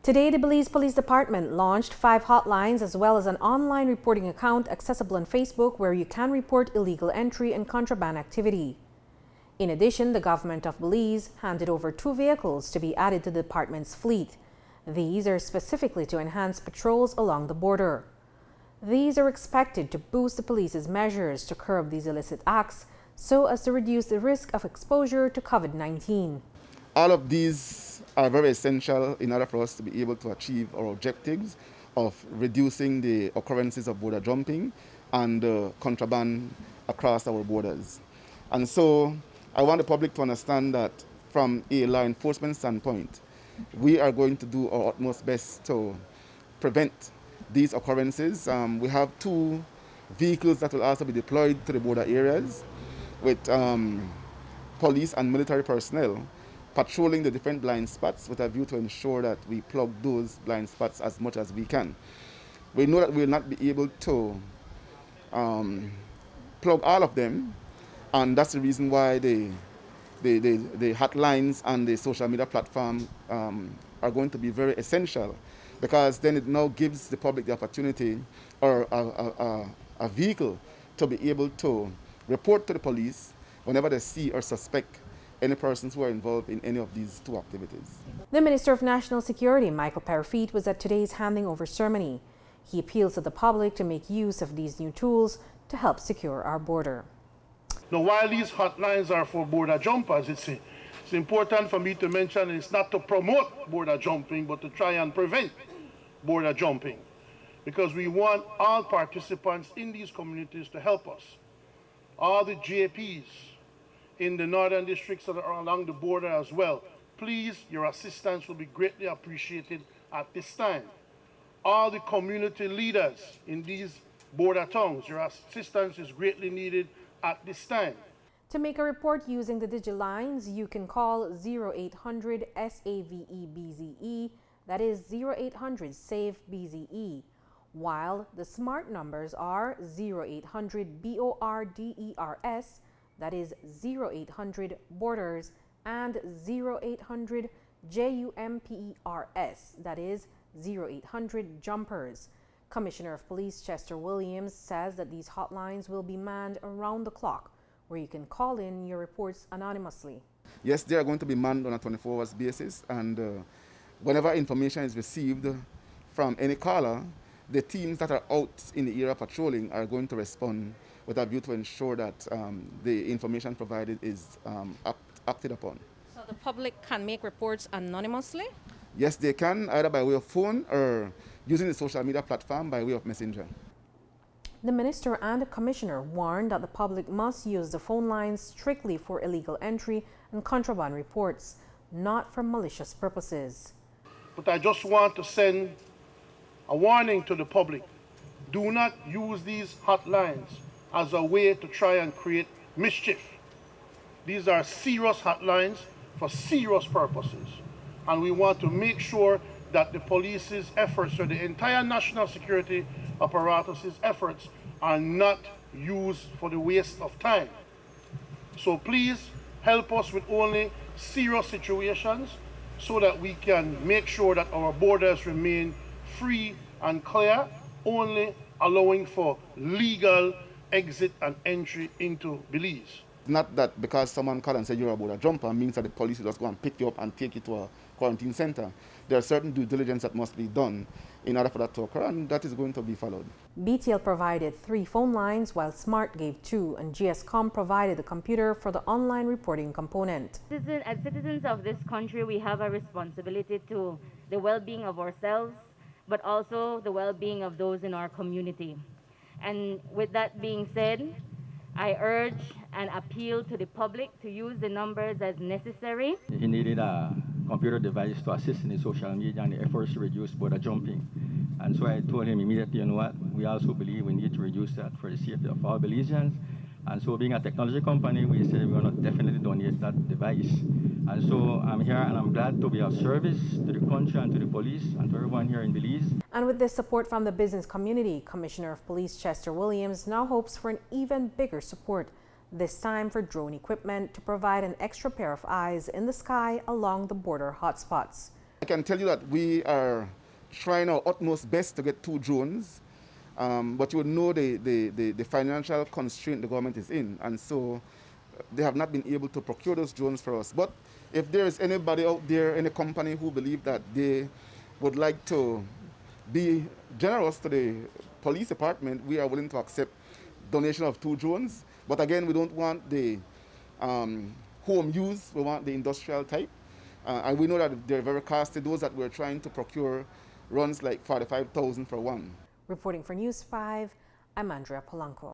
Today, the Belize Police Department launched 5 hotlines as well as an online reporting account accessible on Facebook where you can report illegal entry and contraband activity. In addition, the government of Belize handed over 2 vehicles to be added to the department's fleet. These are specifically to enhance patrols along the border. These are expected to boost the police's measures to curb these illicit acts so as to reduce the risk of exposure to COVID-19. All of these are very essential in order for us to be able to achieve our objectives of reducing the occurrences of border jumping and contraband across our borders. And so I want the public to understand that from a law enforcement standpoint, we are going to do our utmost best to prevent these occurrences. We have 2 vehicles that will also be deployed to the border areas with police and military personnel patrolling the different blind spots with a view to ensure that we plug those blind spots as much as we can. We know that we will not be able to plug all of them, and that's the reason why the hotlines and the social media platform are going to be very essential, because then it now gives the public the opportunity or a vehicle to be able to report to the police whenever they see or suspect any persons who are involved in any of these 2 activities. The Minister of National Security, Michael Parafit, was at today's handing over ceremony. He appeals to the public to make use of these new tools to help secure our border. Now, while these hotlines are for border jumpers, it's important for me to mention it's not to promote border jumping, but to try and prevent border jumping, because we want all participants in these communities to help us. All the JPs in the northern districts that are along the border as well, please, your assistance will be greatly appreciated at this time. All the community leaders in these border towns, your assistance is greatly needed at this time. To make a report using the digital lines, you can call 0800 SAVE-BZE, that is 0800 SAVE-BZE, while the smart numbers are 0800 BORDERS, that is 0800 Borders, and 0800 JUMPERS, that is 0800 Jumpers. Commissioner of Police Chester Williams says that these hotlines will be manned around the clock, where you can call in your reports anonymously. Yes, they are going to be manned on a 24-hour basis, and whenever information is received from any caller, the teams that are out in the area patrolling are going to respond with a view to ensure that the information provided is acted upon. So the public can make reports anonymously? Yes, they can, either by way of phone or using the social media platform by way of messenger. The minister and the commissioner warned that the public must use the phone lines strictly for illegal entry and contraband reports, not for malicious purposes. But I just want to send a warning to the public. Do not use these hotlines as a way to try and create mischief. These are serious hotlines for serious purposes. And we want to make sure that the police's efforts, or the entire national security apparatus's efforts, are not used for the waste of time. So please help us with only serious situations so that we can make sure that our borders remain free and clear, only allowing for legal exit and entry into Belize. Not that because someone called and said you're a border jumper means that the police will just go and pick you up and take you to a quarantine center. There are certain due diligence that must be done in order for that to occur, and that is going to be followed. BTL provided 3 phone lines, while SMART gave 2, and GSCOM provided the computer for the online reporting component. As citizens of this country, we have a responsibility to the well-being of ourselves, but also the well-being of those in our community. And with that being said, I urge and appeal to the public to use the numbers as necessary. He needed a computer device to assist in the social media and the efforts to reduce border jumping. And so I told him immediately, you know what, we also believe we need to reduce that for the safety of our Belizeans. And so being a technology company, we said we're going to definitely donate that device. And so I'm here and I'm glad to be of service to the country and to the police and to everyone here in Belize. And with this support from the business community, Commissioner of Police Chester Williams now hopes for an even bigger support this time for drone equipment to provide an extra pair of eyes in the sky along the border hotspots. I can tell you that we are trying our utmost best to get 2 drones, but you would know the financial constraint the government is in, and so they have not been able to procure those drones for us. But if there is anybody out there, any company who believe that they would like to be generous to the police department, we are willing to accept donation of 2 drones. But again, we don't want the home use, we want the industrial type. And we know that they're very costly. Those that we're trying to procure runs like $45,000 for one. Reporting for News 5, I'm Andrea Polanco.